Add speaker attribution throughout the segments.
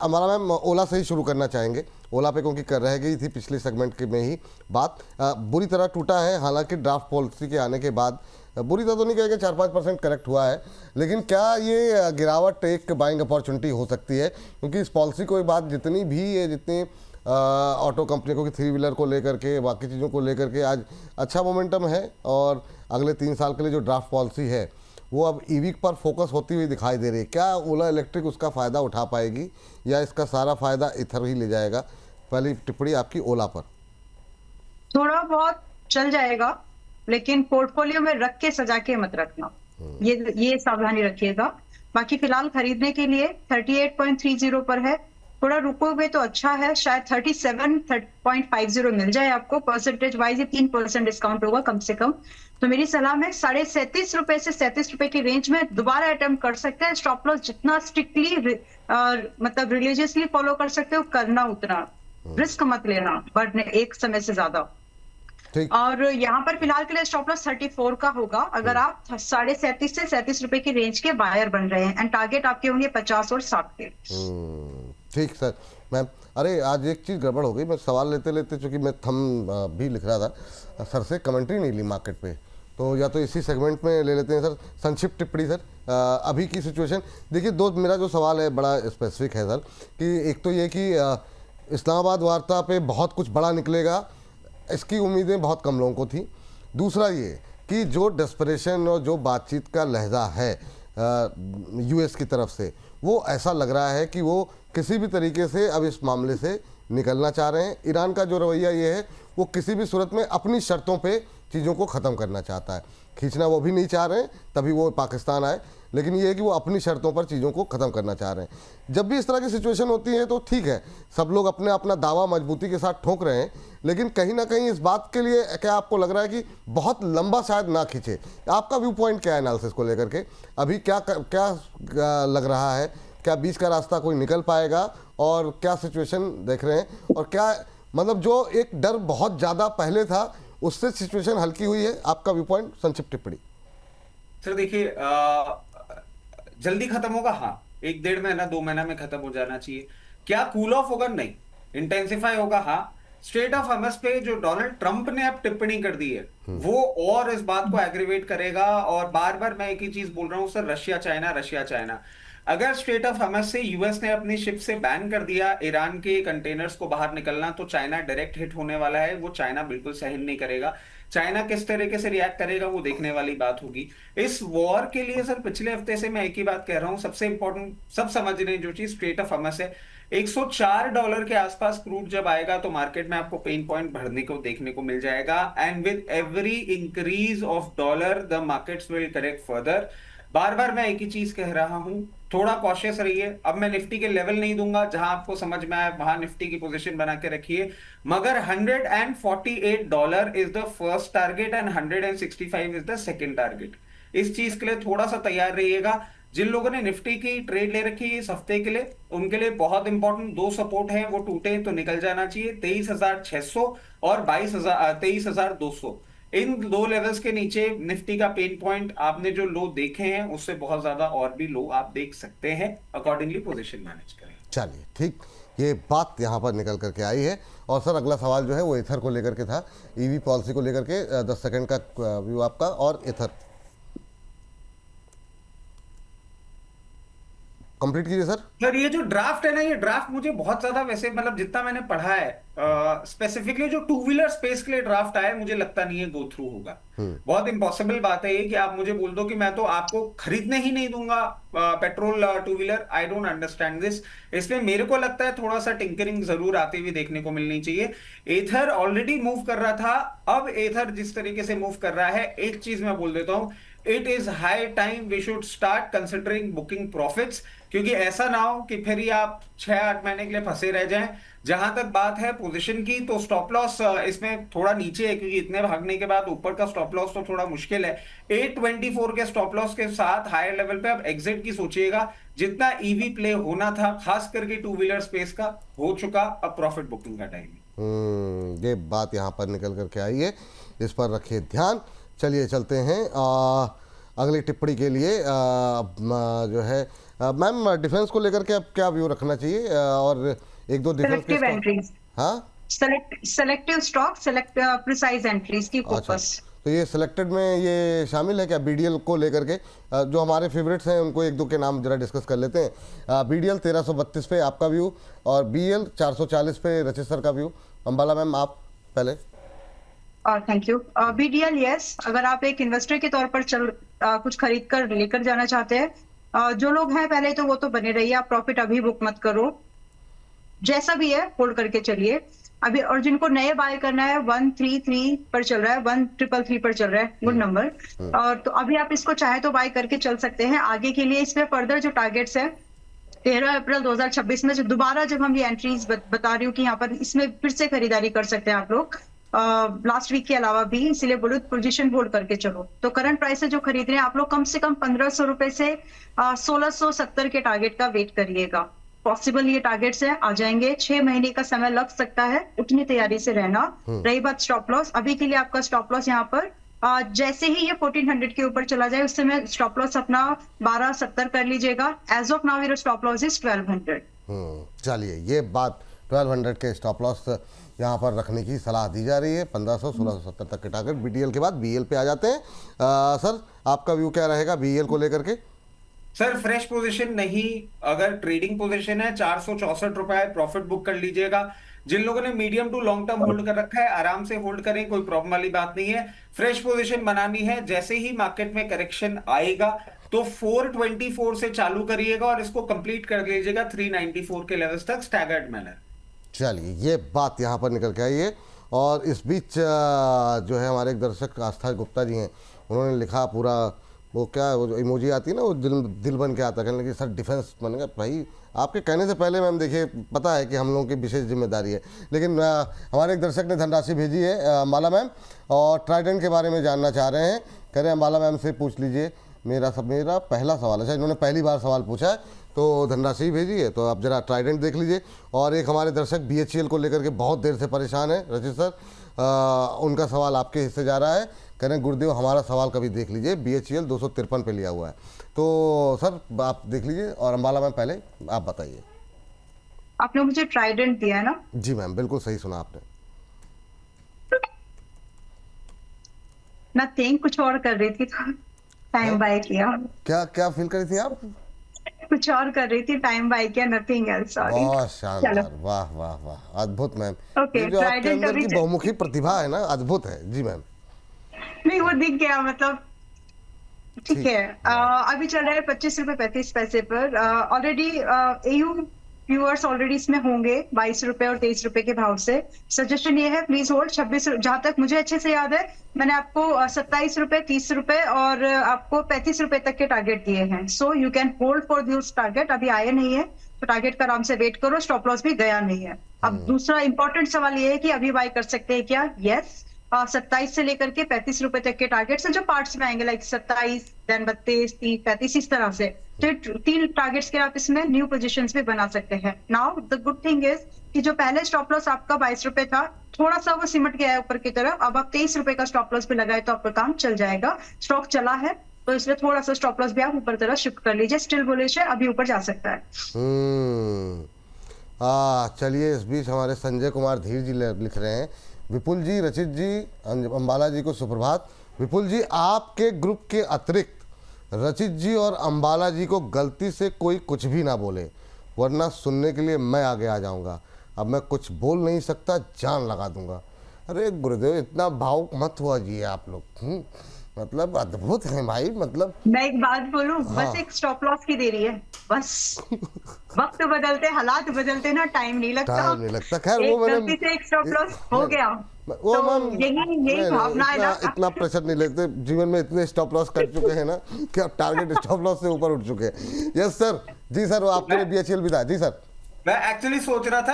Speaker 1: हमारा मैम ओला से ही शुरू करना चाहेंगे। ओला पे क्योंकि कर रह गई थी पिछले सेगमेंट के में ही बात, बुरी तरह टूटा है, हालांकि ड्राफ्ट पॉलिसी के आने के बाद बुरी तरह तो नहीं कहेंगे, 4-5% करेक्ट हुआ है, लेकिन क्या ये गिरावट एक बाइंग अपॉर्चुनिटी हो सकती है? क्योंकि इस पॉलिसी को एक बात जितनी भी है, जितनी ऑटो कंपनियों की 3 व्हीलर को लेकर के, बाकी चीज़ों को लेकर के आज अच्छा मोमेंटम है, और अगले 3 साल के लिए जो ड्राफ्ट पॉलिसी है वो अब ईवी पर फोकस होती हुई दिखाई दे रही है। क्या ओला इलेक्ट्रिक उसका फ़ायदा उठा पाएगी या इसका सारा फ़ायदा इथर ही ले जाएगा? पहली टिप्पणी आपकी ओला पर।
Speaker 2: थोड़ा बहुत चल जाएगा, लेकिन पोर्टफोलियो में रख के सजा के मत रखना, ये सावधानी रखिएगा। बाकी फिलहाल खरीदने के लिए 38.30 पर है, थोड़ा रुकोगे तो अच्छा है, शायद 37.50 मिल जाए आपको। परसेंटेज वाइज ये 3% डिस्काउंट होगा कम से कम। तो मेरी सलाह में 37.5 से 37 रुपए की रेंज में दोबारा अटेम्प्ट कर सकते हैं। स्टॉप लॉस जितना स्ट्रिक्टली मतलब रिलीजियसली फॉलो कर सकते हो करना, उतना रिस्क मत लेना बढ़ने एक समय से ज्यादा। और यहाँ पर फिलहाल के लिए स्टॉप लॉस 34 का होगा अगर आप 37.5 से 37 रुपए की रेंज के बायर बन रहे हैं, एंड टारगेट आपके होंगे 50 और 60 के।
Speaker 1: ठीक सर। मैम अरे आज एक चीज़ गड़बड़ हो गई, मैं सवाल लेते लेते चूंकि मैं थम भी लिख रहा था, सर से कमेंट्री नहीं ली मार्केट पे, तो या तो इसी सेगमेंट में ले लेते हैं सर संक्षिप्त टिप्पणी। सर अभी की सिचुएशन देखिए, मेरा जो सवाल है बड़ा स्पेसिफिक है सर, कि एक तो ये कि इस्लामाबाद वार्ता पे बहुत कुछ बड़ा निकलेगा, इसकी उम्मीदें बहुत कम लोगों को थी। दूसरा ये कि जो डेस्परेशन और जो बातचीत का लहजा है यूएस की तरफ से, वो ऐसा लग रहा है कि वो किसी भी तरीके से अब इस मामले से निकलना चाह रहे हैं। ईरान का जो रवैया ये है, वो किसी भी सूरत में अपनी शर्तों पे चीज़ों को ख़त्म करना चाहता है। खींचना वो भी नहीं चाह रहे हैं, तभी वो पाकिस्तान आए, लेकिन ये है कि वो अपनी शर्तों पर चीज़ों को ख़त्म करना चाह रहे हैं। जब भी इस तरह की सिचुएशन होती है तो ठीक है, सब लोग अपने अपना दावा मजबूती के साथ ठोक रहे हैं, लेकिन कहीं ना कहीं इस बात के लिए क्या आपको लग रहा है कि बहुत लंबा शायद ना खींचे? आपका व्यू पॉइंट क्या है एनालिसिस को लेकर के? अभी क्या लग रहा है, क्या बीच का रास्ता कोई निकल पाएगा, और क्या सिचुएशन देख रहे हैं, और क्या मतलब जो एक डर बहुत ज़्यादा पहले था उससे सिचुएशन हल्की हुई है? आपका व्यू पॉइंट, संक्षिप्त टिप्पणी।
Speaker 3: सर देखिए, जल्दी खत्म होगा, हाँ 1-1.5 महीना 2 महीना में खत्म हो जाना चाहिए। क्या कूल ऑफ होगा? नहीं। इंटेंसिफाई होगा, हाँ। स्ट्रेट ऑफ हॉर्मुज पे जो डोनाल्ड ट्रंप ने अब टिप्पणी कर दी है, वो और इस बात को एग्रीवेट करेगा। और बार बार मैं एक ही चीज बोल रहा हूं sir, Russia China Russia China. अगर स्ट्रेट ऑफ हॉर्मुज से यूएस ने अपनी शिप से बैन कर दिया ईरान के कंटेनर्स को बाहर निकलना, तो चाइना डायरेक्ट हिट होने वाला है। वो चाइना बिल्कुल सहन नहीं करेगा। चाइना किस तरीके से रिएक्ट करेगा वो देखने वाली बात होगी। इस वॉर के लिए सर पिछले हफ्ते से मैं एक ही बात कह रहा हूं, सबसे इंपॉर्टेंट सब समझ रहे हैं जो चीज स्ट्रेट ऑफ हॉर्मुज है। $104 के आसपास क्रूड जब आएगा तो मार्केट में आपको पेन पॉइंट बढ़ने को देखने को मिल जाएगा। And with every increase of dollar the markets will correct further. बार बार मैं एक ही चीज कह रहा हूं, थोड़ा कॉशियस रहिए। अब मैं निफ्टी के लेवल नहीं दूंगा, जहां आपको समझ में आए वहां निफ्टी की पोजीशन बना के रखिए, मगर $148 is the first target and 165 is the second target. इस चीज के लिए थोड़ा सा तैयार रहिएगा। जिन लोगों ने निफ्टी की ट्रेड ले रखी है इस हफ्ते के लिए, उनके लिए बहुत इंपॉर्टेंट 2 सपोर्ट हैं, वो टूटे तो निकल जाना चाहिए। 23,600 और 23,200, इन 2 लेवल्स के नीचे निफ्टी का पेन पॉइंट आपने जो लो देखे हैं उससे बहुत ज्यादा और भी लो आप देख सकते हैं। अकॉर्डिंगली पोजीशन मैनेज करें।
Speaker 1: चलिए ठीक, ये बात यहाँ पर निकल करके आई है। और सर अगला सवाल जो है वो इथर को लेकर के था, ईवी पॉलिसी को लेकर के 10 सेकंड का व्यू आपका, और इथर कंप्लीट कीजिए सर।
Speaker 3: सर ये जो ड्राफ्ट है ना, ये ड्राफ्ट मुझे बहुत ज्यादा, वैसे मतलब जितना मैंने पढ़ा है स्पेसिफिकली जो 2 व्हीलर स्पेस के लिए ड्राफ्ट आया है, मुझे लगता नहीं है गो थ्रू होगा। बहुत इंपॉसिबल बात है ये कि आप मुझे बोल दो कि मैं तो आपको खरीदने ही नहीं दूंगा petrol 2 wheeler. I don't understand this. इसमें मेरे को लगता है थोड़ा सा टिंकरिंग जरूर आती हुई देखने को मिलनी चाहिए। एथर ऑलरेडी मूव कर रहा था, अब एथर जिस तरीके से मूव कर रहा है, एक चीज मैं बोल देता हूं, it is high time we should start considering booking profits. क्योंकि ऐसा ना हो कि फिर ही आप 6-8 महीने के लिए फंसे रह जाएं। जहां तक बात है पोजीशन की, तो स्टॉप लॉस इसमें थोड़ा नीचे है, क्योंकि इतने भागने के बाद ऊपर का स्टॉप लॉस तो थोड़ा मुश्किल है। 824 के स्टॉप लॉस के साथ हायर लेवल पे अब एग्जिट की सोचिएगा। जितना ईवी प्ले होना था खास करके 2 व्हीलर स्पेस का हो चुका, अब प्रॉफिट बुकिंग का टाइम।
Speaker 1: ये बात यहाँ पर निकल करके आई है, इस पर रखिए ध्यान। चलिए चलते हैं अगली टिप्पणी के लिए जो है मैम डिफेंस को लेकर के अब क्या व्यू रखना चाहिए और एक दो डिफेंस के
Speaker 2: सेलेक्टिव एंट्रीज,
Speaker 1: हाँ
Speaker 2: सेलेक्टिव स्टॉक, प्रिसाइज एंट्रीज की
Speaker 1: अच्छा,
Speaker 2: फोकस।
Speaker 1: तो ये सिलेक्टेड में ये शामिल है क्या बीडीएल को लेकर के? जो हमारे फेवरेट्स हैं उनको एक दो के नाम जरा डिस्कस कर लेते हैं। बीडीएल 1332 पे आपका व्यू और बीएल 440 पे रचित सर का व्यू। अंबाला मैम आप पहले।
Speaker 2: Thank you. बीडीएल यस, अगर आप एक इन्वेस्टर के तौर पर कुछ खरीद कर लेकर जाना चाहते हैं, जो लोग हैं पहले तो वो तो बने रहिए, आप प्रॉफिट अभी बुक मत करो, जैसा भी है होल्ड करके चलिए अभी। और जिनको नए बाय करना है 133 पर चल रहा है, 1333 पर चल रहा है, गुड नंबर। और तो अभी आप इसको चाहे तो बाय करके चल सकते हैं आगे के लिए। इसमें फर्दर जो टारगेट्स है 13 अप्रैल 2026 में जो दोबारा जब हम ये एंट्रीज बता रही हूँ कि यहाँ पर इसमें फिर से खरीदारी कर सकते हैं आप लोग लास्ट वीक के अलावा भी, इसीलिए बोलो पोजीशन होल्ड करके चलो। तो करंट प्राइस से जो खरीद रहे हैं आप लोग कम से कम 1500 रुपए से 1670 के टारगेट का वेट करिएगा। पॉसिबल ये टारगेट्स है, आ जाएंगे, 6 महीने का समय लग सकता है, उतनी तैयारी से रहना। रही बात स्टॉप लॉस, अभी के लिए आपका स्टॉप लॉस यहाँ पर जैसे ही ये 1400 के ऊपर चला जाए उससे मैं स्टॉप लॉस अपना 1270 कर लीजिएगा। एज ऑफ नाउ मेरा स्टॉप लॉस इज 1200।
Speaker 1: चलिए ये बात 1200 के स्टॉप लॉस यहाँ पर रखने की सलाह दी जा रही है। 1500-1670 तक के टारगेट। बीडीएल के बाद बीएल पे आ जाते हैं। सर आपका व्यू क्या रहेगा बीएल को लेकर के?
Speaker 3: सर फ्रेश पोजीशन नहीं, अगर ट्रेडिंग पोजीशन है 464 रुपए प्रॉफिट बुक कर लीजिएगा। जिन लोगों ने medium to long term hold कर रखा है आराम से होल्ड करें, कोई प्रॉब्लम वाली बात नहीं है। फ्रेश पोजीशन बनानी है, जैसे ही मार्केट में करेक्शन आएगा तो 424 से चालू करिएगा और इसको कंप्लीट कर लीजिएगा 394 के लेवल्स तक स्टैगर्ड मैनर।
Speaker 1: चलिए ये बात यहाँ पर निकल के आई है। और इस बीच जो है हमारे एक दर्शक आस्था गुप्ता जी हैं, उन्होंने लिखा पूरा वो क्या वो जो इमोजी आती है ना वो दिल बन के आता है, कहने लगे सर डिफेंस बनेगा। भाई आपके कहने से पहले मैम देखिए पता है कि हम लोगों की विशेष जिम्मेदारी है, लेकिन हमारे एक दर्शक ने धनराशि भेजी है अंबाला मैम और ट्राइडेंट के बारे में जानना चाह रहे हैं। कह रहे हैं अंबाला मैम से पूछ लीजिए। मेरा पहला सवाल है, इन्होंने पहली बार सवाल पूछा है तो धनराशि भेजी है, तो आप जरा ट्राइडेंट देख लीजिए। और एक हमारे दर्शक बीएचईएल को लेकर के बहुत देर से परेशान है रचित सर, उनका सवाल आपके हिस्से जा रहा है। कह रहे हैं गुरुदेव हमारा सवाल कभी देख लीजिए, बीएचईएल 253 पे लिया हुआ है, तो सर आप देख लीजिए। और अंबाला मैम पहले आप बताइए।
Speaker 2: आपने मुझे ट्राइडेंट दिया है ना?
Speaker 1: जी मैम बिल्कुल सही सुना आपने।
Speaker 2: नथिंग, कुछ और कर रही थी तो टाइम बाय किया।
Speaker 1: क्या क्या फील करी थी आप?
Speaker 2: कुछ और कर रही थी, टाइम बाय किया, नथिंग एल्स, सॉरी।
Speaker 1: बहुत शानदार, वाह वाह वाह, अद्भुत मैम।
Speaker 2: ओके,
Speaker 1: ये जो आपके
Speaker 2: ट्राइडेंट
Speaker 1: अंदर
Speaker 2: अभी
Speaker 1: की बहुमुखी प्रतिभा है ना, अद्भुत है। जी मैम।
Speaker 2: नहीं वो दिख गया, मतलब ठीक है। अभी चल रहा है 25 रुपए 35 पैसे पर। ऑलरेडी एयू व्यूअर्स ऑलरेडी इसमें होंगे 22 रुपए और 23 रुपए के भाव से। सजेशन ये है प्लीज होल्ड 26, जहां तक मुझे अच्छे से याद है मैंने आपको 27 रुपए 30 रुपए और आपको 35 रुपए तक के टारगेट दिए हैं। So you can hold for this target. अभी आए नहीं है तो टारगेट का आराम से वेट करो, स्टॉप लॉस भी गया नहीं है। अब दूसरा इंपॉर्टेंट सवाल ये है कि अभी बाय कर सकते हैं क्या? यस, 27 से लेकर के 35 रुपए तक के टारगेट्स हैं जो पार्ट्स में आएंगे, लाइक 27, देन 32, 30, 35, इस तरह से। तो 3 टारगेट्स के आप इसमें न्यू पोजीशंस भी बना सकते हैं। Now the good thing is कि जो पहले स्टॉप लॉस आपका 22 रुपए था, थोड़ा सा वो सिमट गया है ऊपर की तरफ। अब आप 23 रुपए का स्टॉप लॉस भी लगाए तो आपका काम चल जाएगा। स्टॉक चला है तो इसलिए थोड़ा सा स्टॉप लॉस भी आप ऊपर तरफ शिफ्ट कर लीजिए। स्टिल बुलिश है, अभी ऊपर जा सकता है।
Speaker 1: चलिए इस बीच हमारे संजय कुमार धीर जी लिख रहे हैं, विपुल जी, रचित जी, अंबाला जी को सुप्रभात। विपुल जी आपके ग्रुप के अतिरिक्त रचित जी और अंबाला जी को गलती से कोई कुछ भी ना बोले, वरना सुनने के लिए मैं आगे आ जाऊंगा। अब मैं कुछ बोल नहीं सकता, जान लगा दूंगा। अरे गुरुदेव इतना भावुक मत हुआ जी आप लोग, मतलब अद्भुत है भाई। मतलब
Speaker 2: मैं एक बात बोलूं, बस एक स्टॉप लॉस की देरी है बस। वक्त बदलते, हालात बदलते ना, टाइम नहीं लगता।
Speaker 1: खैर वो
Speaker 2: गलती से एक स्टॉप लॉस हो गया
Speaker 1: वो
Speaker 2: तो
Speaker 1: मैम
Speaker 2: यही भावना है ना।
Speaker 1: इतना प्रेशर नहीं लेते, जीवन में इतने स्टॉप लॉस कर चुके हैं ना कि अब टारगेट स्टॉप लॉस से ऊपर उठ चुके हैं। यस सर, जी सर, वो आपके लिए बीएचईएल भी था। जी सर।
Speaker 3: मैं एक्चुअली सोच रहा था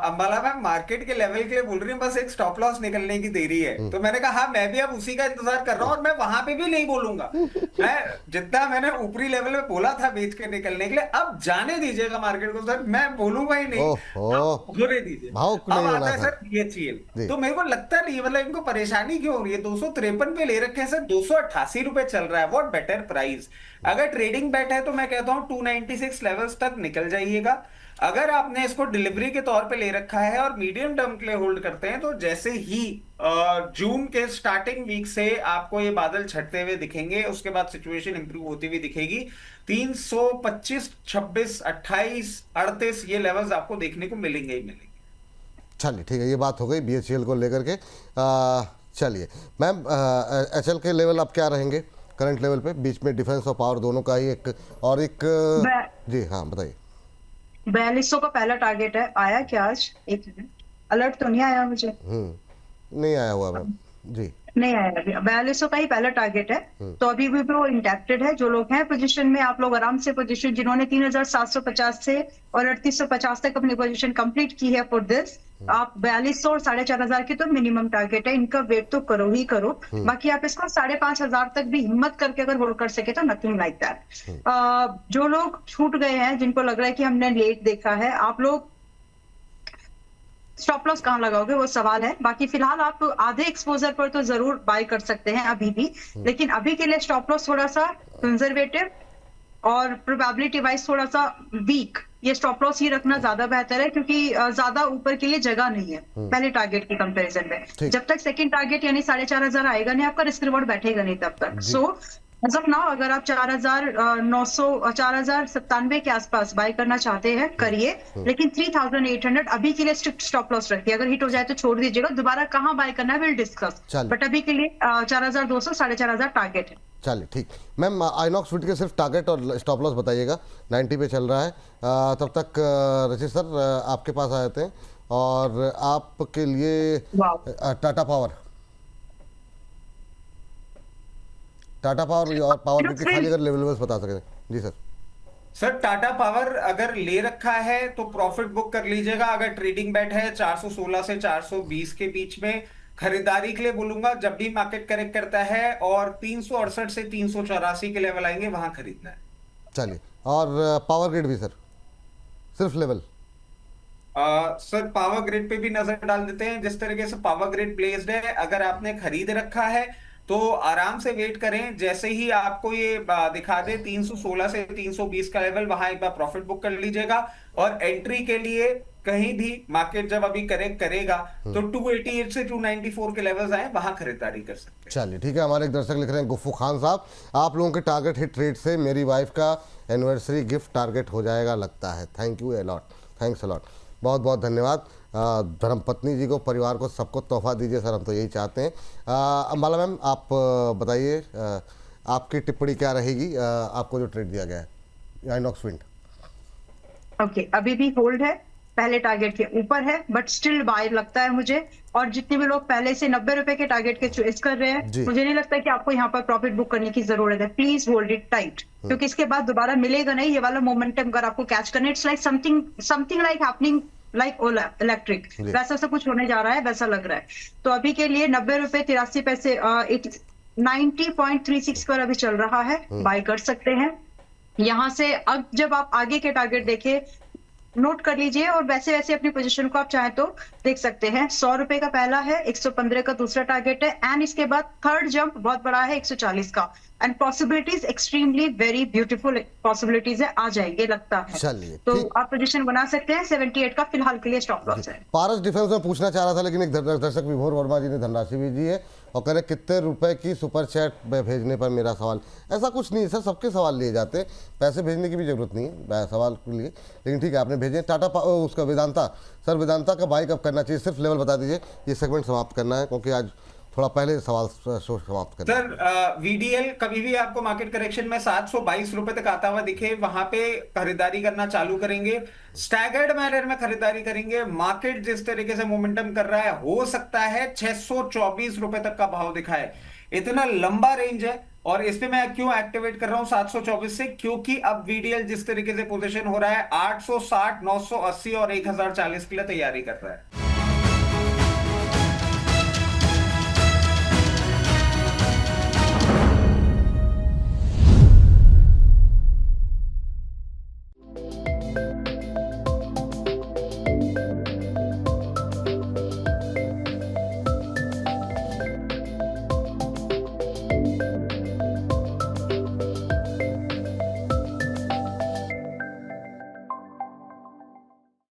Speaker 3: अंबाला मैम मार्केट के लेवल के लिए बोल रही हूँ, बस एक स्टॉप लॉस निकलने की देरी है, तो मैंने कहा हाँ मैं भी अब उसी का इंतजार कर रहा हूँ, और मैं वहां पे भी नहीं बोलूंगा। मैं जितना मैंने ऊपरी लेवल में बोला था बेच के निकलने के लिए, अब जाने दीजिएगा मार्केट को सर, मैं बोलूंगा ही नहीं,
Speaker 1: ओहो,
Speaker 3: अब होने दीजिए।
Speaker 1: भावुक
Speaker 3: अब
Speaker 1: नहीं
Speaker 3: आता
Speaker 1: होना
Speaker 3: है
Speaker 1: था
Speaker 3: सर बीएचईएल,
Speaker 1: जी।
Speaker 3: तो मेरे को लगता नहीं है, मतलब इनको परेशानी क्यों हो रही है, 253 पे ले रखे हैं सर, 288 रुपए चल रहा है, व्हाट बेटर प्राइस। अगर ट्रेडिंग बेट है तो मैं कहता हूं 296 लेवल्स तक निकल जाइएगा। अगर आपने इसको डिलीवरी के तौर पे ले रखा है और मीडियम टर्म के लिए होल्ड करते हैं, तो जैसे ही जून के स्टार्टिंग वीक से आपको ये बादल छटते हुए दिखेंगे, उसके बाद सिचुएशन इंप्रूव होती हुई दिखेगी, 325, 26, 28, 38 ये लेवल्स आपको देखने को मिलेंगे ही मिलेंगे।
Speaker 1: चलिए ठीक है, ये बात हो गई बीएचईएल को लेकर के। चलिए मैम, एचएल के लेवल अब क्या रहेंगे करंट लेवल पे, बीच में डिफेंस और पावर दोनों का ही एक और एक जी हाँ बताइए।
Speaker 2: 4200 का पहला टारगेट है, आया क्या आज? एक मिनट, अलर्ट तो नहीं आया मुझे।
Speaker 1: नहीं आया हुआ मैम जी।
Speaker 2: नहीं आया अभी, 4200 का ही पहला टारगेट है, तो अभी भी वो इंटैक्टेड है। जो लोग हैं पोजीशन में, आप लोग आराम से पोजीशन, जिन्होंने 3750 से और 3850 तक अपनी पोजीशन कंप्लीट की है फॉर दिस, आप 4200 और 4500 की तो मिनिमम टारगेट है, इनका वेट तो करो ही करो। बाकी आप इसको 5500 तक भी हिम्मत करके अगर होल्ड कर सके तो नथिंग लाइक दैट। जो लोग छूट गए हैं, जिनको लग रहा है कि हमने लेट देखा है, आप लोग स्टॉप लॉस कहाँ लगाओगे वो सवाल है। बाकी फिलहाल आप आधे एक्सपोजर पर तो जरूर बाय कर सकते हैं अभी भी, लेकिन अभी के लिए स्टॉप लॉस थोड़ा सा कंजर्वेटिव और प्रोबेबिलिटी वाइज थोड़ा सा वीक, ये स्टॉप लॉस ही रखना ज्यादा बेहतर है, क्योंकि ज्यादा ऊपर के लिए जगह नहीं है पहले टारगेट की कंपैरिजन में। जब तक सेकंड टारगेट यानी 4500 आएगा नहीं, आपका रिस्क रिवॉर्ड बैठेगा नहीं तब तक। सो एज ऑफ नाउ अगर आप 4900 4097 के आसपास बाय करना चाहते हैं करिए, लेकिन 3800 अभी के लिए स्ट्रिक्ट स्टॉप लॉस रखिए। अगर हिट हो जाए तो छोड़ दीजिएगा, दोबारा कहां बाय करना है विल डिस्कस, बट अभी के लिए 4200 4500 टारगेट है।
Speaker 1: चलिए ठीक मैम, आइनॉक्स फिट के सिर्फ टारगेट और स्टॉप लॉस बताइएगा। 90 पे चल रहा है। तब तक रचित सर आपके पास आ जाते हैं और आपके लिए टाटा पावर और पावर ग्रिड के खाली अगर लेवल बता सकें। जी सर।
Speaker 3: सर टाटा पावर अगर ले रखा है तो प्रॉफिट बुक कर लीजिएगा। अगर ट्रेडिंग बैट है 416 से 420 के बीच में खरीदारी के लिए बोलूंगा। जब भी मार्केट करेक्ट करता है और 368 से 384 के लेवल आएंगे वहां खरीदना है।
Speaker 1: चलिए, और पावर ग्रिड भी सर, सिर्फ लेवल
Speaker 3: सर पावर ग्रिड पे भी नजर डाल देते हैं। जिस तरीके से पावर ग्रिड प्लेस्ड है, अगर आपने खरीद रखा है तो आराम से वेट करें। जैसे ही आपको ये दिखा दे 316 से 320 का लेवल, वहां एक बार प्रॉफिट बुक कर लीजिएगा। और एंट्री के लिए कहीं भी मार्केट जब अभी करेक्ट करेगा तो 288 से 294 के लेवल्स आए, वहां खरीदारी कर सकते हैं।
Speaker 1: चलिए ठीक है। हमारे एक दर्शक लिख रहे हैं, गुफ्फू खान साहब, आप लोगों के टारगेट हिट रेट से मेरी वाइफ का एनिवर्सरी गिफ्ट टारगेट हो जाएगा लगता है। Thank you a lot, thanks a lot, बहुत बहुत धन्यवाद। धर्मपत्नी जी को, परिवार को, सबको तोहफा दीजिए सर, हम तो यही चाहते हैं। अंबाला मैम आप बताइए, आपकी टिप्पणी क्या रहेगी आपको जो ट्रेड दिया गया है आइनॉक्स विंड?
Speaker 2: ओके, अभी भी होल्ड है, पहले टारगेट के ऊपर है, बट स्टिल बाय लगता है मुझे। और जितने भी लोग पहले से 90 रुपए के टारगेट के चॉइस कर रहे हैं, मुझे नहीं लगता कि आपको यहाँ पर प्रॉफिट बुक करने की जरूरत है। प्लीज होल्ड इट टाइट, क्योंकि इसके बाद दोबारा मिलेगा नहीं ये वाला मोमेंटम। अगर आपको कैच करना, it's like something like happening like electric, वैसा सा कुछ होने जा रहा है, वैसा लग रहा है। तो अभी के लिए 90 रुपए 83 पैसे 90.36 पर अभी चल रहा है, बाय कर सकते हैं यहाँ से। अब जब आप आगे के टारगेट देखें, नोट कर लीजिए, और वैसे वैसे अपनी पोजीशन को आप चाहें तो देख सकते हैं। 100 रुपए का पहला है, 115 का दूसरा टारगेट है, एंड इसके बाद थर्ड जंप बहुत बड़ा है 140 का। And possibilities extremely very beautiful possibilities है, आ जाएंगे लगता है।
Speaker 1: चलिए,
Speaker 2: तो आप पोजीशन बना सकते हैं। 78 का फिलहाल के लिए स्टॉप लॉस है।
Speaker 1: पारस डिफेंस में पूछना चाह रहा था, लेकिन एक दर्शक विभोर वर्मा जी ने धनराशि भेजी है और कह रहे कितने रुपए की सुपर चैट भेजने पर मेरा सवाल। ऐसा कुछ नहीं है सर, सबके सवाल लिए जाते हैं, पैसे भेजने की भी जरूरत नहीं है सवाल के लिए, लेकिन ठीक है आपने भेजे। टाटा उसका वेदांता सर, वेदांता का बाई कब करना चाहिए? सिर्फ लेवल बता दीजिए, ये सेगमेंट समाप्त करना है क्योंकि आज थोड़ा पहले सवाल शो समाप्त करें।
Speaker 3: सर वीडीएल कभी भी आपको मार्केट करेक्शन में 722 रुपए तक आता हुआ दिखे, वहां पे खरीदारी करना चालू करेंगे, स्टैगर्ड मैनर में खरीदारी करेंगे। मार्केट जिस तरीके से मोमेंटम कर रहा है, हो सकता है 624 रुपए तक का भाव दिखाए। इतना लंबा रेंज है, और इस पे मैं क्यों एक्टिवेट कर रहा हूं 724 से, क्योंकि अब वीडीएल जिस तरीके से पोजीशन हो रहा है 860, 980 और 1040 के लिए तैयारी कर रहा है।